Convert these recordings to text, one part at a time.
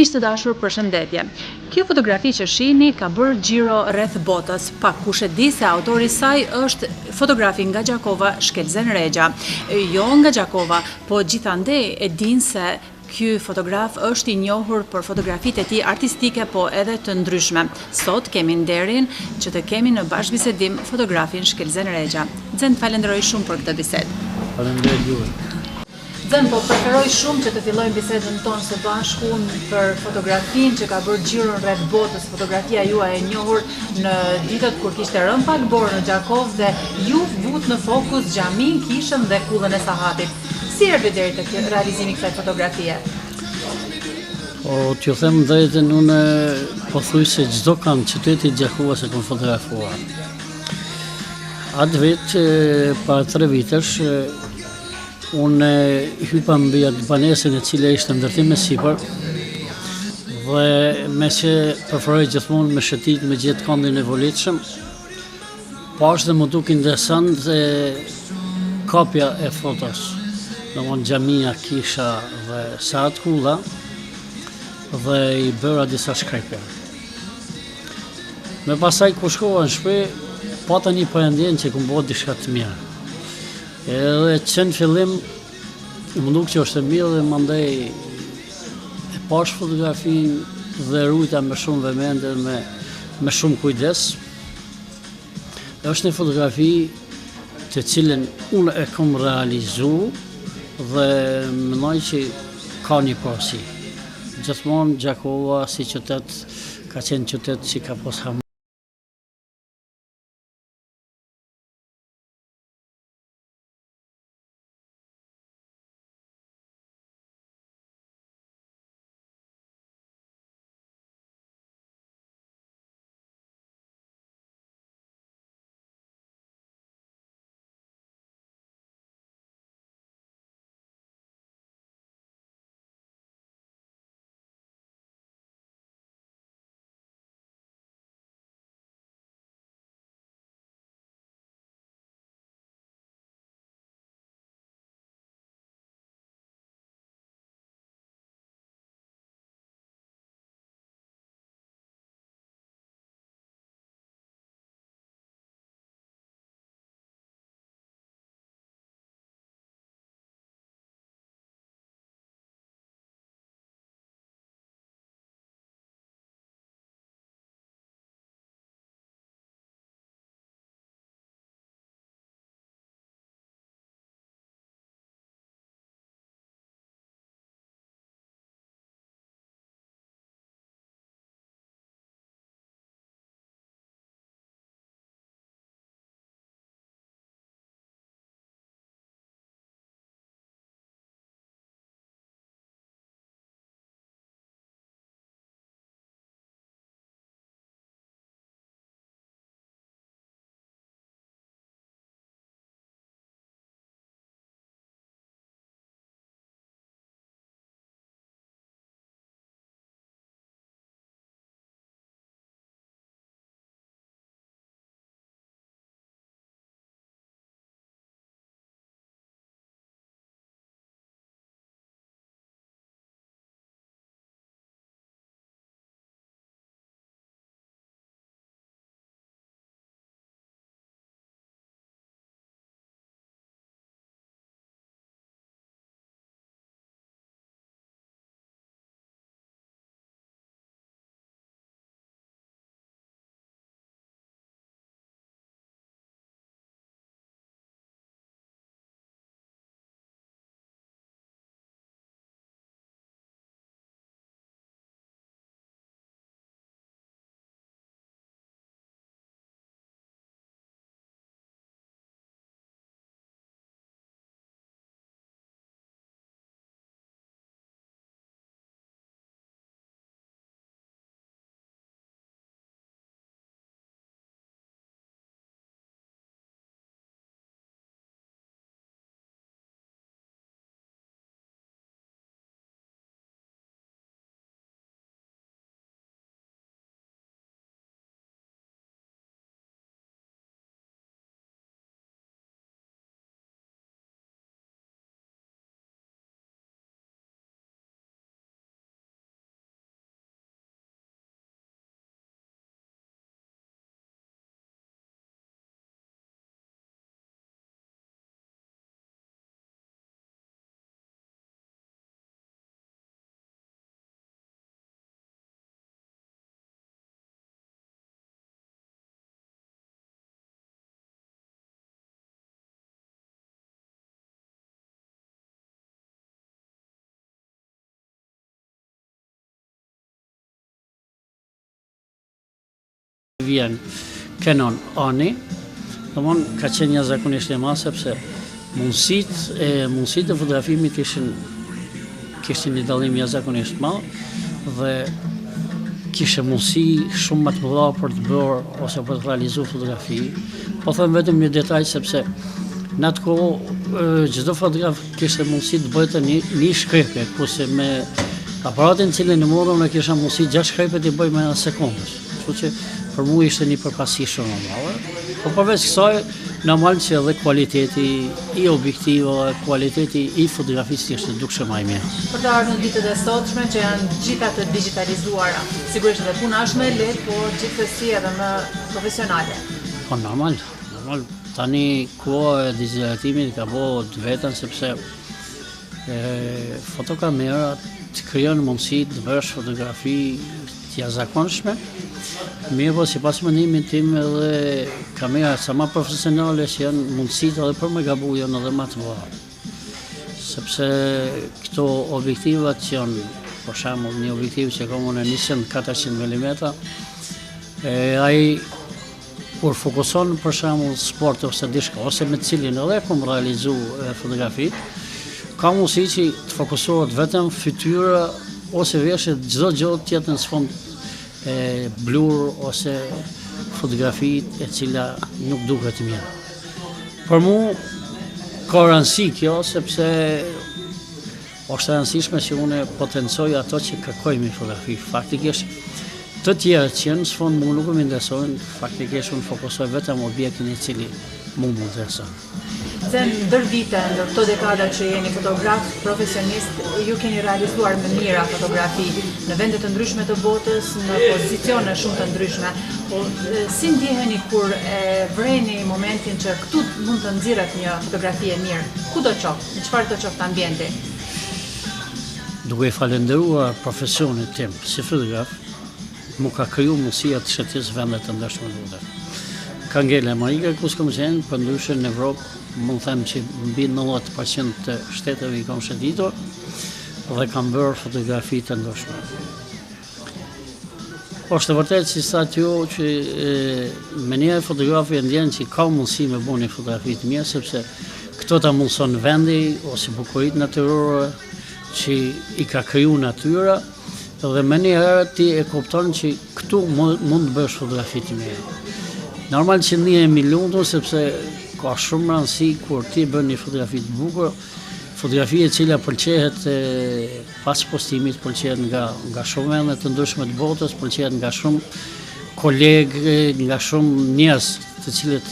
Miq të dashur, përshëndetje. Kjo fotografi që shihni ka bërë xhiro rreth botës. Pa kush e di se autori i saj është fotografi nga Gjakova, Shkelzen Rexha. Jo nga Gjakova, po gjithandej e din se ky fotograf është i njohur për fotografitë e tij artistike, po edhe të ndryshme. Sot kemi nderin që të kemi në bashkëbisedim fotografin Shkelzen Rexha. Xhen, falenderoj shumë për këtë bisedë. Faleminderit juve. Xhen, po preferoj shumë që të fillojmë bisedën tonë së bashku për fotografinë që ka bërë xhiron rreth botës. Fotografia juaj e njohur në ditët kur kishte rënë pak borë në Gjakovë dhe ju vut në fokus xhamin, kishën dhe kullën e Sahatit. Si erdhi deri te realizimi i kësaj fotografie? Po, t'ju them drejtën, unë pothuajse çdo kam qyteti i Gjakovës e kam fotografuar. Atë vit, para 3 vitesh, unë hypa mbi atë banesën e cila ishte ndërtim me sipër dhe me që preferoj gjithmonë me shëtit me gjithë këndin e volitshëm, po është dhe më duk interesant kopja e fotos. Domthonë xhamia, kisha dhe sa atë kulla dhe i bëra disa shkrepje. Me pasaj kur shkova në shtëpi, pata një përëndjen që këmë bëhet diçka të mirë. Edhe që në fillim, më nuk që është e mirë dhe mandej e pash fotografin dhe rujta me shumë vëmendje, me shumë kujdes. Është një fotografi të cilën unë e kam realizu dhe mendoj që ka një porosi. Gjithmonë Gjakova si qytet ka qenë qytet që ka pas vjen Canon Ani, domthonë ka qenë jashtëzakonisht e madhe sepse mundësitë e fotografimit kishin një dallim jashtëzakonisht të madh dhe kishte mundësi shumë më të mëdha për të bërë ose për të realizuar fotografi. Po them vetëm një detaj sepse në atë kohë çdo fotograf kishte mundësi të bëjë një shkrepje, kurse me aparatin cilin në morëm ne kisha mundësi 6 shkrepje të bëj me sekondësh. Kështu që për mua ishte një përpasi shumë e madhe. Po përveç kësaj, normal që edhe kualiteti i objektivave, kualiteti i fotografisë ishte dukshëm më i mirë. Për të ardhur në ditët e sotshme që janë gjitha të digitalizuara, sigurisht edhe puna është më e lehtë, por gjithsesi edhe më profesionale. Po normal. Tani koha e digitalizimit ka bërë të vetën sepse fotokamera të krijon mundësi të bësh fotografi të jashtëzakonshme. Mirë, po sipas mendimit tim edhe kamera sa më profesionale që janë mundësitë edhe për me gabu janë edhe më të mëdha. Sepse këto objektivat që janë, për shembull, një objektiv që ka në 400 mm, ai kur fokuson për shembull sport ose diçka ose me cilin edhe kam realizu fotografi, ka mundësi që të fokusohet vetëm fytyra ose veshët, çdo gjë tjetër në sfond blur ose fotografi e cila nuk duket mirë. Për mua ka rëndësi kjo sepse është e rëndësishme që unë potencoj ato që kërkoj me fotografi. Faktikisht të tjerë që në sfond mu nuk më interesojnë, faktikisht unë fokusoj vetëm objektin i cili mu më intereson. Ndër vite, ndër këto dekada që jeni fotograf profesionist, ju keni realizuar me mira fotografi në vende të ndryshme të botës, në pozicione shumë të ndryshme. Si ndjeheni kur vreni momentin që këtu mund të nxirret një fotografi e mirë? Ku do qoftë? Në çfarë do qoftë ambienti? Duke i falendëruar profesionit tim si fotograf, mu ka kriju mundësia të shëtis vendet të ndryshme të botës. Ka ngele Amerika, ku s'kam qenë, për ndryshe në Evropë, mund them që mbi 90% të shteteve i kam shëtitur dhe kam bërë fotografi të ndryshme. Është vërtet si sa t'ju që me një fotografi e ndjenë që ka mundësi me bo një fotografi të mirë, sepse këto ta mundëson vendi ose bukurit natyrore që i ka kriju natyra dhe me një herë ti e kupton që këtu mund të bësh fotografi të mirë. Normal që ndihemi lumtur sepse ka shumë rëndësi kur ti bën një fotografi të bukur, fotografi e cila pëlqehet pas postimit, pëlqehet nga shumë vende të ndryshme të botës, pëlqehet nga shumë kolegë, nga shumë njerëz të cilët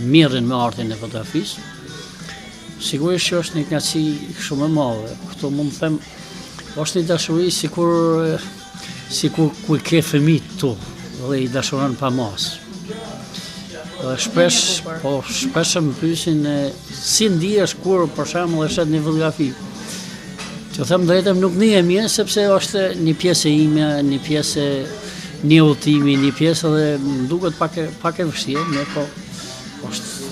mirren me artin e fotografisë. Sigurisht që është një kënaqësi shumë e madhe. Këtu mund të them është një dashuri sikur ku ke fëmijë tu dhe i dashuron pa mas. Dhe shpesh më pyesin si ndihesh kur për shembull e shet një fotografi. Të them drejtëm nuk ndihem mirë sepse është një pjesë e ime, një pjesë një udhëtimi, një pjesë dhe më duket pak e vështirë, po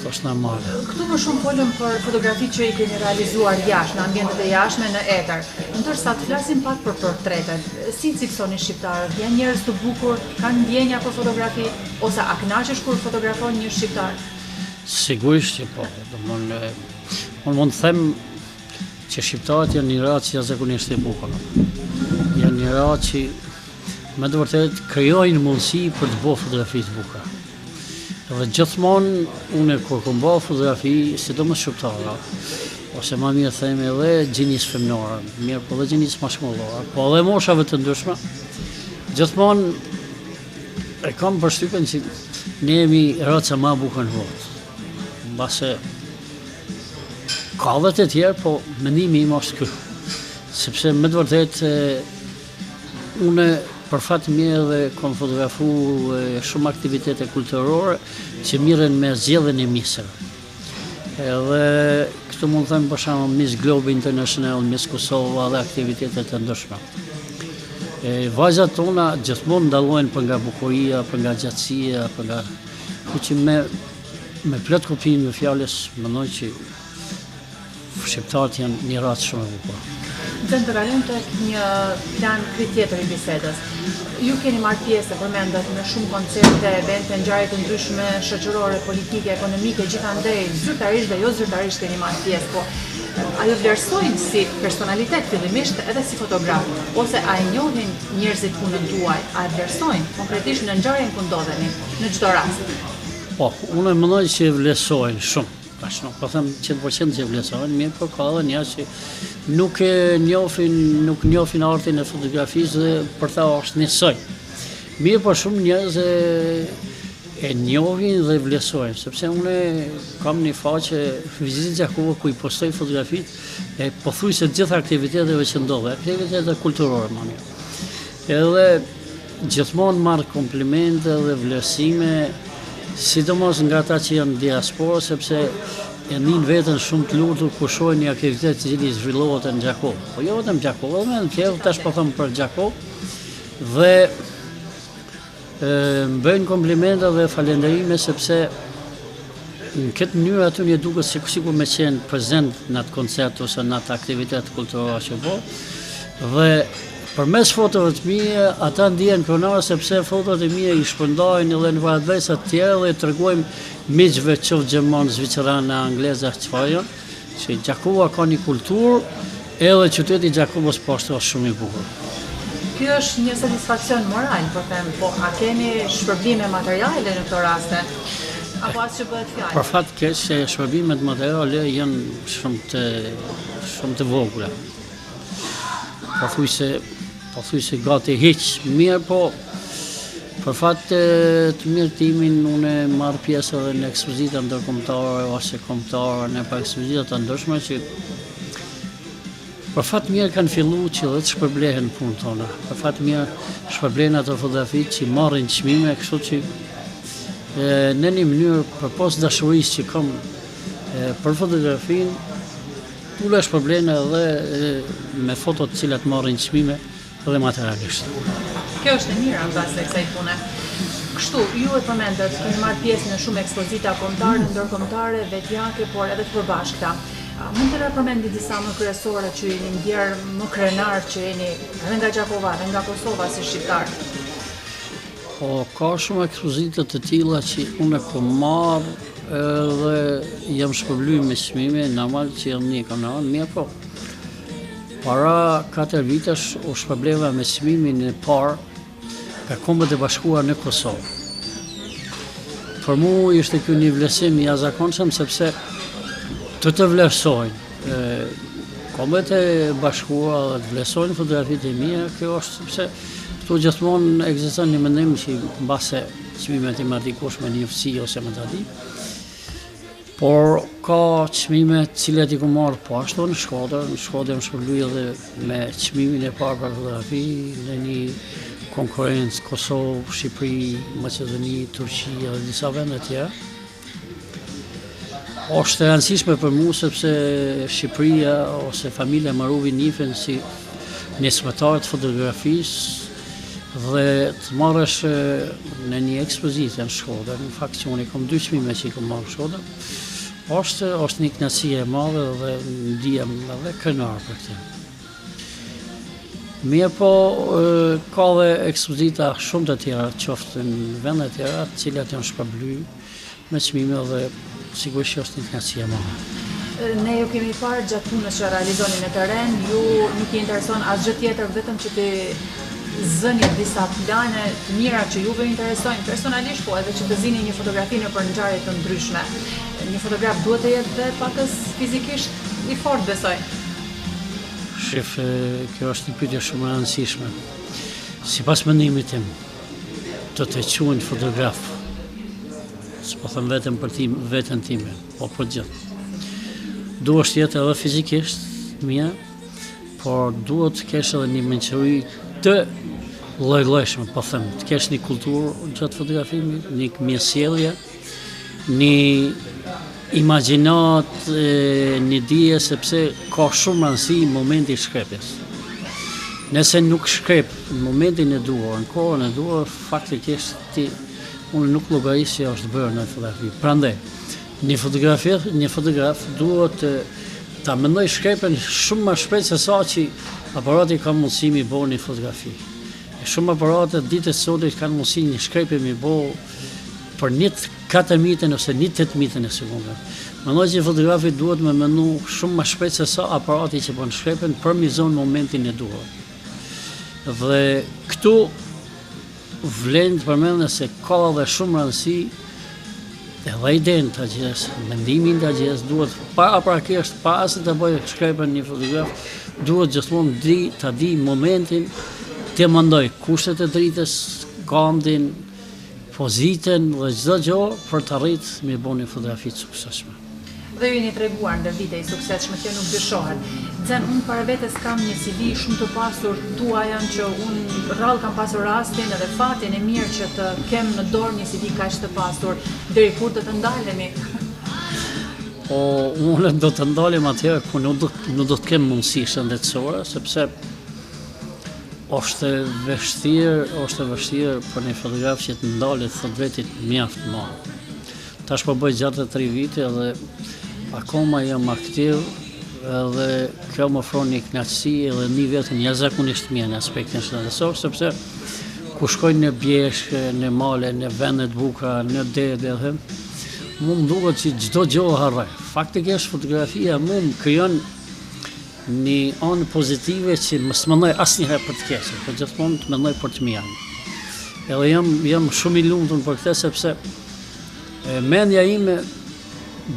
është normale. Këtu më shumë folëm për fotografi që i keni realizuar jashtë, në ambientet e jashtme, në etër. Ndërsa të flasim pak për portretet. Si cilësoni shqiptarët? Janë njerëz të bukur, kanë ndjenja për fotografi, ose a kënaqesh kur fotografon një shqiptar? Sigurisht që po. Unë mund të them që shqiptarët janë një race jashtëzakonisht e bukur. Janë një race që me të vërtetë krijojnë mundësi për të bërë fotografi të bukura. Dhe gjithmonë unë kur kam bërë fotografi, sidomos shqiptare, ose më mirë themi edhe gjinisë femnore, mirë po edhe gjinisë mashkullore, po edhe moshave të ndryshme, gjithmonë e kam përshtypjen që ne jemi raca më e bukur në botë. Mbase ka edhe të tjerë, po mendimi im është ky. Sepse me të vërtetë unë për fat mirë dhe kam fotografu shumë aktivitete kulturore që mirën me zgjedhjen e misëve. Edhe këtu mund të them për shembull Miss Globe International, Miss Kosova dhe aktivitete të ndryshme. Vajzat tona gjithmonë ndallohen për nga bukuria, për nga gjatësia, për nga që me plot kuptimin e fjalës mendoj që shqiptarët janë një racë shumë e bukur. Dhe të kalojmë tek një plan tjetër i bisedës. Ju keni marrë pjesë, përmendet, në shumë koncerte, evente, ngjarje të ndryshme, shoqërore, politike, ekonomike, gjithandej zyrtarisht dhe jo zyrtarisht keni marrë pjesë, po a ju vlerësojnë si personalitet fillimisht edhe si fotograf, ose a e njohin njerëzit punën tuaj, a e vlerësojnë konkretisht në ngjarjen ku ndodheni, në çdo rast? Po, unë e mendoj që e vlerësojnë shumë. Nuk po them 100% që vlerësojnë, mirë, po ka edhe njerëz që nuk njohin artin e fotografisë dhe për ta është njësoj. Mirë, po shumë njerëz e njohin dhe vlerësojnë, sepse unë kam një faqe Vizitë Gjakova ku i postoj fotografitë e pothuajse të gjitha aktiviteteve që ndodhen, aktivitetet kulturore më mirë. Edhe gjithmonë marr komplimente dhe vlerësime, sidomos nga ata që janë diasporë, sepse e nin veten shumë të lutur kur shohin një aktivitet i cili zhvillohet në Gjakovë. Po jo vetëm Gjakovë, edhe në tjerë, tash po them për Gjakovë. Dhe më bëjnë komplimenta dhe falënderime sepse në këtë mënyrë aty një duket sikur me qenë prezent në atë koncert ose në atë aktivitet kulturor që po. Dhe përmes fotove të mia, ata ndihen kronarë sepse fotot e mia i shpërndajnë edhe në adresa të tjera dhe tregojmë miqve qoftë gjerman, zviceran, angleza, çfarë janë, që Gjakova ka një kulturë, edhe qyteti i Gjakovës poshtë është shumë i bukur. Ky është një satisfakcion moral, po them, po a keni shpërblime materiale në këto raste? Apo as që bëhet fjalë? Për fat keq se shpërblimet materiale janë shumë të vogla. Pothuajse gati hiç, mirë, po për fat të mirë timin unë marr pjesë edhe në ekspozita ndërkombëtare ose kombëtare, në ekspozita të ndryshme që për fat mirë kanë filluar që dhe të shpërblehen punët tona. Për fat mirë shpërblehen ato fotografitë që marrin çmime, kështu që në një mënyrë përpos dashurisë që kam për fotografinë, ule shpërblehen edhe me fotot të cilat marrin çmime dhe materialisht. Kjo është e mira në base të kësaj pune. Kështu, ju e përmendet, keni marrë pjesë në shumë ekspozita kombëtare, ndërkombëtare, vetjake, por edhe të përbashkëta. Mund të përmendi disa më kryesore që jeni ndjerë më krenar që jeni edhe nga Gjakova, edhe nga Kosova si shqiptar? Po, ka shumë ekspozita të tilla që unë po marr edhe jam shpërblyer me çmime, normal që jam një kanal, mirë po. Para 4 vitesh u shpërbleva me çmimin e parë nga Kombët e Bashkuara në Kosovë. Për mua ishte ky një vlerësim i jashtëzakonshëm sepse të vlerësojnë. Kombët e Bashkuara të vlerësojnë fotografitë e mia, kjo është sepse këtu gjithmonë ekziston një mendim që mbase çmimet i marr dikush me një ofsi ose me dati. Por ka çmime të cilat i kam marrë po ashtu në Shkodër më shpërblyer edhe me çmimin e parë për fotografi në një konkurrencë Kosovë, Shqipëri, Maqedoni, Turqi dhe disa vende të tjera. Është e rëndësishme për mua sepse Shqipëria ose familja Maruvi njihen si nismëtar të fotografisë dhe të marrësh në një ekspozitë në Shkodër, në fakt që unë kam 2 çmime që i kam marrë në Shkodër, është një kënaqësi e madhe dhe ndihem edhe krenar për këtë. Mirë po, ka dhe ekspozita shumë të tjera, qoftë në vende të tjera, të cilat janë shpërblyer me çmime dhe sigurisht është një kënaqësi e madhe. Ne ju kemi parë gjatë punës që realizoni në terren, ju nuk i intereson asgjë tjetër vetëm që të zëni disa plane të mira që juve interesojnë personalisht, po edhe që të zini një fotografi në për ngjarje të ndryshme. Një fotograf duhet të jetë dhe pakës fizikisht i fortë, besoj. Shef, kjo është një pyetje shumë e rëndësishme. Sipas mendimit tim, të quhen fotograf. S'po them vetëm për veten time, po për gjithë. Duhet të jetë edhe fizikisht mirë, por duhet të kesh edhe një mençuri të lloj-llojshme, po them, të kesh një kulturë gjatë fotografimit, një mirësjellje, një imagjinat, një dije, sepse ka shumë rëndësi momenti i shkrepjes. Nëse nuk shkrep në momentin e duhur, në kohën e duhur, faktikisht unë nuk llogaris që është bërë në fotografi. Prandaj, një fotograf duhet ta mendoj shkrepen shumë më shpejt se sa që aparati ka mundësi mi bo një fotografi. Shumë aparate ditës sotit kanë mundësi një shkrepje mi bo për një 4.000 ose një 8.000 e sekundë. Mendoj që fotografi duhet me menu shumë më shpejt se sa aparati që bën shkrepjen për mi zonë momentin e duhur. Dhe këtu vlen të përmendë se ka dhe shumë rëndësi edhe idenë të agjes, mendimin të agjes, duhet paraprakisht pas të bëjë shkrepjen një fotograf, duhet gjithmonë të di momentin, të mendoj kushtet e dritës, kandin, pozitën dhe çdo gjë për të arritë me bënë një fotografi të suksesshme. Dhe ju jeni treguar ndër vite i suksesshme që nuk dyshohet. Xhen, unë para vetes kam një CV shumë të pasur, tua janë që unë rrallë kam pasur rastin edhe fatin e mirë që të kem në dorë një CV kaq të pasur, deri kur do të ndalemi. Po, unë do të ndalem atëherë ku nuk do të kem mundësi shëndetësore, sepse është vështirë për një fotograf që të ndalet thot vetit mjaft më. Tash po bëj gjatë 3 vite dhe akoma jam aktiv edhe kjo më ofron një kënaqësi edhe një vetën jashtëzakonisht mirë në aspektin shëndetësor, sepse ku shkoj në bjeshke, në male, në vende të bukura, në dere, mu më duket që çdo gjë harroj. Faktikisht fotografia mu më krijon një anë pozitive që mos mendoj asnjëherë për të keqen, por gjithmonë të mendoj për të mirën. Edhe jam shumë i lumtur për këtë sepse mendja ime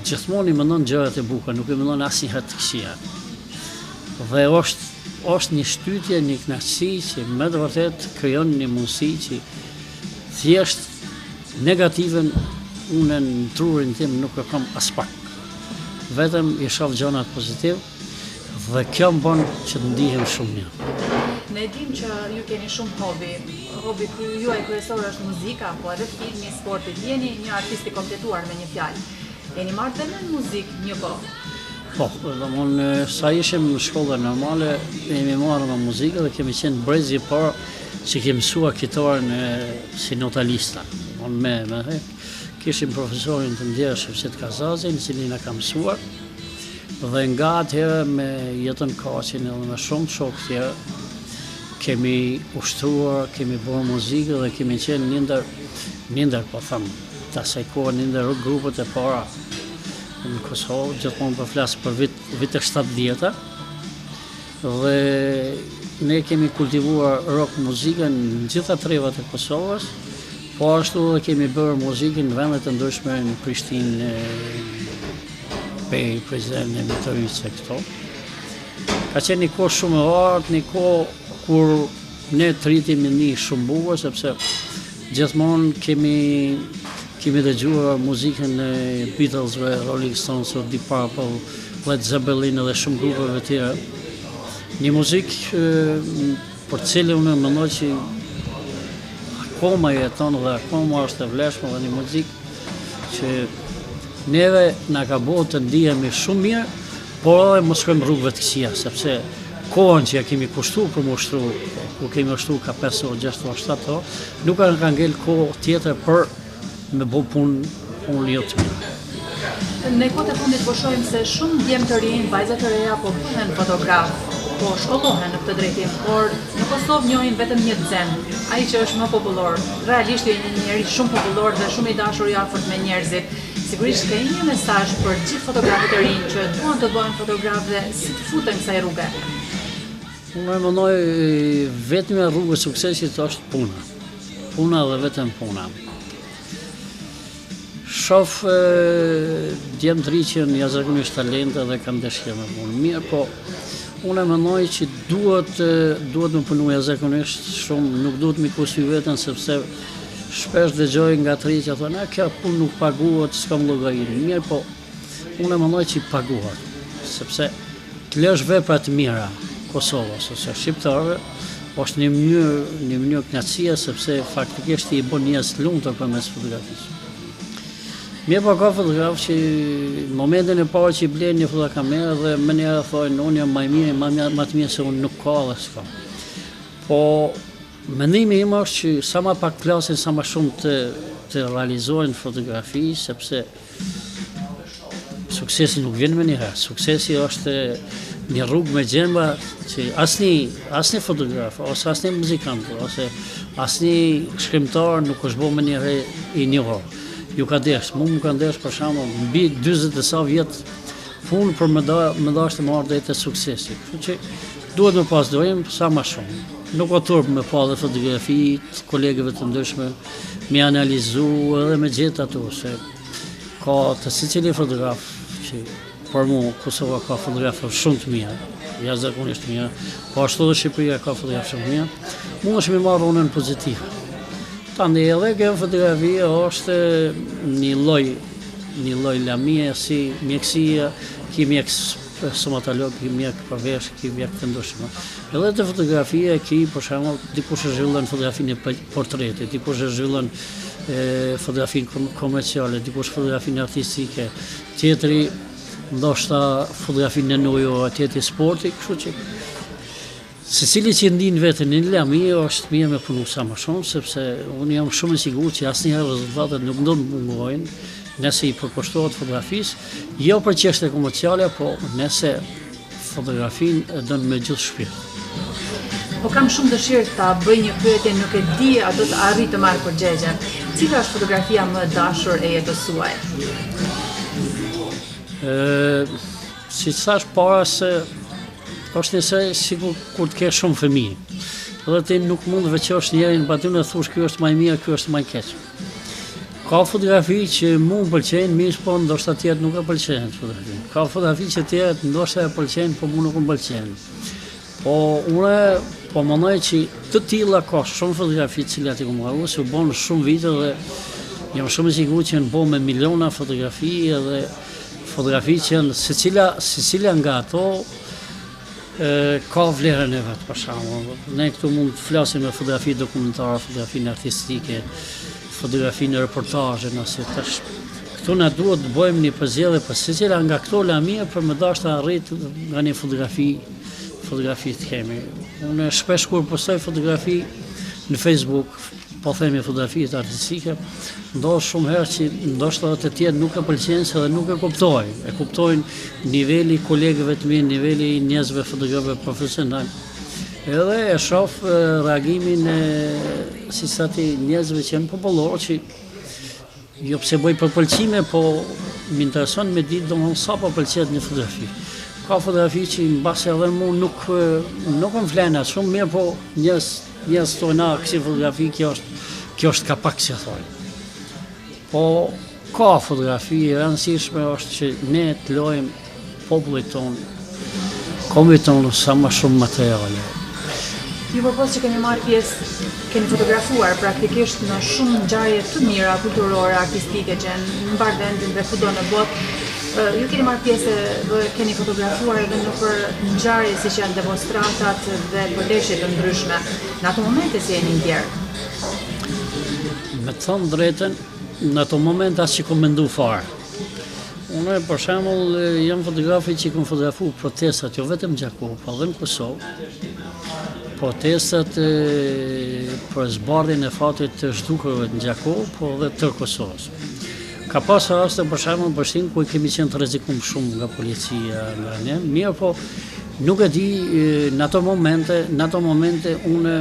gjithmonë i mendon gjërat e bukura, nuk i mendon asnjëherë të këqija. Dhe është një shtytje, një kënaqësi që me të vërtetë krijon një mundësi që thjesht negativen unë në trurin tim nuk e kam as pak. Vetëm i shoh gjërat pozitive. Dhe kjo më bën që të ndihem shumë mirë. Ne dim që ju keni shumë hobi. Hobi juaj kryesor është muzika, po edhe filmi, sporti. Jeni një artist i kompletuar me një fjalë. Jeni marrë dhe në muzikë një kohë. Po, sa ishim në shkolla normale, jemi marrë me muzikë dhe kemi qenë brezi parë që kemi mësuar kitarën si notalista. Kishim profesorin të ndershëm Qet Kazazin, i cili na ka mësuar. Dhe nga atëherë me jetën Kaqin edhe me shumë shokë tjerë, kemi ushtruar, kemi bërë muzikë dhe kemi qenë një ndër po thëmë, të asaj kohë një ndër grupet e para në Kosovë, gjithmonë po flas për vite 70-ta, dhe ne kemi kultivuar rock muzikën në gjitha trevat e Kosovës, po ashtu dhe kemi bërë muzikën në vendet e ndryshme në Prishtinë, Pej, Prizren e Mitrovice këto. Ka qenë një kohë shumë e artë, një kohë kur ne të rritimi një shumë bukur, sepse gjithmonë kemi dëgjuar muzikën e Beatlesve, Rolling Stones, Deep Purple, Led Zeppelin dhe shumë grupeve tjera. Një muzikë për cilën unë mendoj që akoma jeton dhe akoma është e vlefshme dhe një muzikë që neve na ka bërë të ndihemi shumë mirë, por edhe mos shkojmë rrugëve të këqija, sepse kohën që ja kemi kushtuar për më ushtru, ku kemi ushtruar ka 5 orë, 6 orë, 7 orë, nuk ka ngel kohë tjetër për me bë punë jo të mirë. Në kohët e fundit po shohim se shumë djemë të rinj, vajza të reja po bëhen fotograf, po shkollohen në këtë drejtim, por në Kosovë njohin vetëm një Xhen, ai që është më popullor. Realisht është një njerëz shumë popullor dhe shumë i dashur i afërt me njerëzit. Sigurisht ka një mesazh për gjithë fotografët e rinj që duan të bëhen fotograf dhe si të futen kësaj rruge. Unë mendoj vetëm rruga e suksesit është puna. Puna dhe vetëm puna. Shoh djemë të rinj që janë jashtëzakonisht talentë dhe kanë dëshirë me punë mirë, po unë mendoj që duhet me punu jashtëzakonisht shumë, nuk duhet me kusy veten sepse shpesh dëgjoj nga të rinj që thonë, kjo punë nuk paguhet, s'kam llogarinë. Mirë, po unë mendoj që paguhet, sepse të lësh vepra të mira Kosovës ose shqiptarëve është një mënyrë kënaqësie sepse faktikisht i bën njerëz të lumtur përmes fotografisë. Mirë, po ka fotograf që në momentin e parë që i blen një fotokamerë dhe më njëherë thonë unë jam më i mirë, më të mirë se unë nuk ka dhe s'ka. Po mendimi im është që sa më pak klasin, sa më shumë të realizohen fotografi, sepse suksesi nuk vjen me një herë. Suksesi është një rrugë me gjenba që asnjë fotograf, ose asnjë muzikant, ose asnjë shkrimtar nuk është bërë me një herë i njohur. Ju ka desh, më ka desh për shembull mbi 40 e sa vjet punë për me dashur të marrë drejtë suksesi. Kështu që duhet me pas dojmë sa më shumë. Nuk o turp me pa dhe fotografi të kolegëve të ndryshme, me analizu edhe me gjetë ato, se ka të secili fotograf që për mu Kosova ka fotografë shumë të mira, jashtëzakonisht të mira, po ashtu dhe Shqipëria ka fotografë shumë të mira, mu është me marrë unën pozitivë. Tani edhe kjo fotografia është një lloj lamie si mjekësia, ki mjek stomatolog, ki mjek përvesh, ki mjek të ndryshme. Edhe të fotografia ki, për shembull, dikush e zhvillon fotografinë e portretit, dikush e zhvillon fotografinë komerciale, dikush fotografinë artistike, tjetri ndoshta fotografinë në ujë, tjetri sporti, kështu që secili që ndin veten në lami është mirë me punu sa më shumë, sepse unë jam shumë i sigurt që asnjëherë rezultatet nuk do të mungojnë nëse i përkushtohet fotografisë, jo për çështje komerciale, po nëse fotografinë e don me gjithë shpirt. Po kam shumë dëshirë ta bëj një pyetje, nuk e di a do të arrij të marr përgjigjen. Cila është fotografia më e dashur e jetës suaj? Si thash para se është njësej sikur kur të kesh shumë fëmijë. Edhe ti nuk mund të veçosh njërin patun e thosh ky është më i mirë, ky është më i keq. Ka fotografi që mu më pëlqejnë, mirë po ndoshta tjetër nuk e pëlqejnë fotografi. Ka fotografi që tjetër ndoshta e pëlqejnë, po mu nuk më pëlqejnë. Po unë po mendoj që të tilla ka shumë fotografi të cilat i kam marrë, se u bën shumë vite dhe jam shumë i sigurt që janë bën me miliona fotografi edhe fotografi që janë secila nga ato ka vlerën e vetë, për shembull. Ne këtu mund të flasim me fotografi dokumentare, fotografinë artistike, fotografinë reportazhe, nëse tash këtu na duhet të bëjmë një përzgjedhje për secila nga këto lamia për më dash të arrit nga një fotografi të kemi. Unë shpesh kur postoj fotografi në Facebook, po themi fotografitë artistike, ndoshta shumë herë që ndoshta të tjerë nuk e pëlqejnë se dhe nuk e kuptojnë. E kuptojnë niveli kolegëve të mi, niveli i njerëzve fotografëve profesional. Edhe e shoh reagimin si sa ti njerëzve që janë popullor, që jo pse bëj përpëlqime, po më intereson me ditë domosdoshmë sa po pëlqet një fotografi. Ka fotografi që mbase edhe mu nuk më flenë atë shumë mirë, po njerëz thonë kësi fotografi kjo është kapak si thonë. Po ka fotografi e rëndësishme është që ne të lojmë popullit tonë, kombit tonë sa më shumë materiale. Ju përpos që keni marrë pjesë, keni fotografuar praktikisht në shumë ngjarje të mira kulturore, artistike që në mbar vendin dhe kudo në botë. Ju keni marrë pjesë dhe keni fotografuar edhe në për ngjarje siç janë demonstratat dhe përleshje të ndryshme. Në ato momente si jeni ndjerë? Me të thënë drejtën, në ato momente as që kom mendu fare. Unë për shembull jam fotografi që kam fotografuar protestat, jo vetëm në Gjakov, po edhe në Kosovë. Protestat për zbardhjen e fatit të zhdukurve në Gjakov, po edhe të Kosovës. Ka pas raste për shembull në Prishtinë ku kemi qenë të rrezikuar shumë nga policia, nga ne, mirë po nuk e di në ato momente unë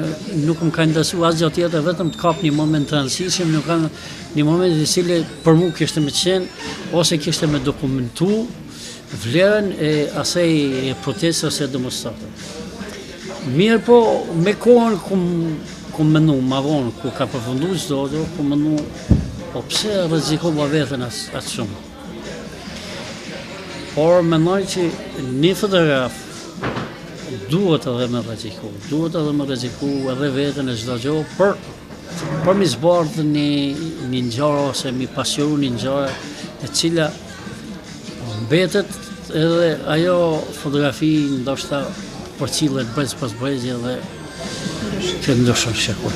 nuk më ka interesuar asgjë tjetër, vetëm të kap një moment të rëndësishëm, nuk kanë një moment i cili për mua kishte më qenë ose kishte më dokumentu vlerën e asaj proteste ose demonstrate. Mirë po me kohën kum mendu më vonë ku ka përfunduar çdo, kum mendu po pse rrezikova veten atë shumë. Por mendoj që një fotograf duhet edhe me rreziku edhe veten e çdo gjë për mi zbardhë një ngjarje ose mi pasionu një ngjarje e cila mbetet edhe ajo fotografi ndoshta përcillet brez pas brezi dhe që ndoshta shekur.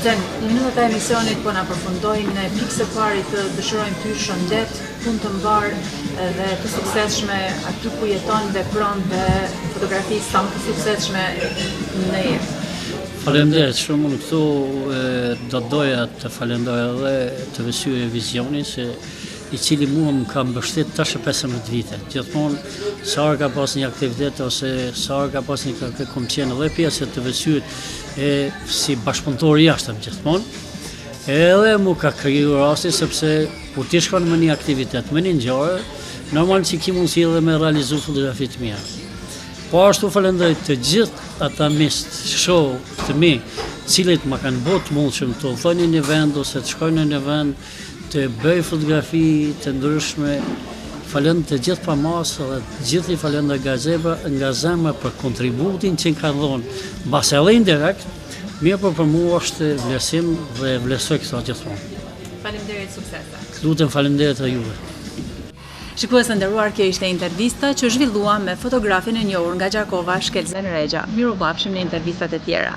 Në minutat e emisionit po na përfundojmë në pikë së pari të dëshirojmë ty shëndet, punë të mbar dhe të suksesshme aty ku jeton, vepron dhe fotografi sa më të suksesshme në jetë. Faleminderit shumë, unë këtu do doja të falenderoj edhe të Vizionit se i cili mua më ka mbështet tash 15 vite. Gjithmonë, sa orë ka pas një aktivitet, ose sa orë ka pas një kërkë, kom qenë edhe pjesë të vësyrit si bashkëpunëtor jashtëm gjithmonë, edhe mu ka kriju rasti sepse kur ti shkon me një aktivitet, me një ngjarje, normal që ki mundësi edhe me realizu fotografi të mira. Po ashtu falenderoj të gjithë ata show të mi, cilët ma kanë botë mundshëm të udhëtojnë në një vend ose të shkojnë në një vend, të bëj fotografi të ndryshme. Falem të gjithë pa masë dhe të gjithë i falem nga zemra për kontributin që ka dhënë, mbase edhe indirekt, mirë për mua është vlerësim dhe vlerësoj këto gjithmonë. Faleminderit, suksese. Lutem, faleminderit edhe juve. Shikues të nderuar, kjo ishte intervista që zhvillua me fotografin e njohur nga Gjakova, Shkelzen Regja. Mirupafshim në intervistat e tjera.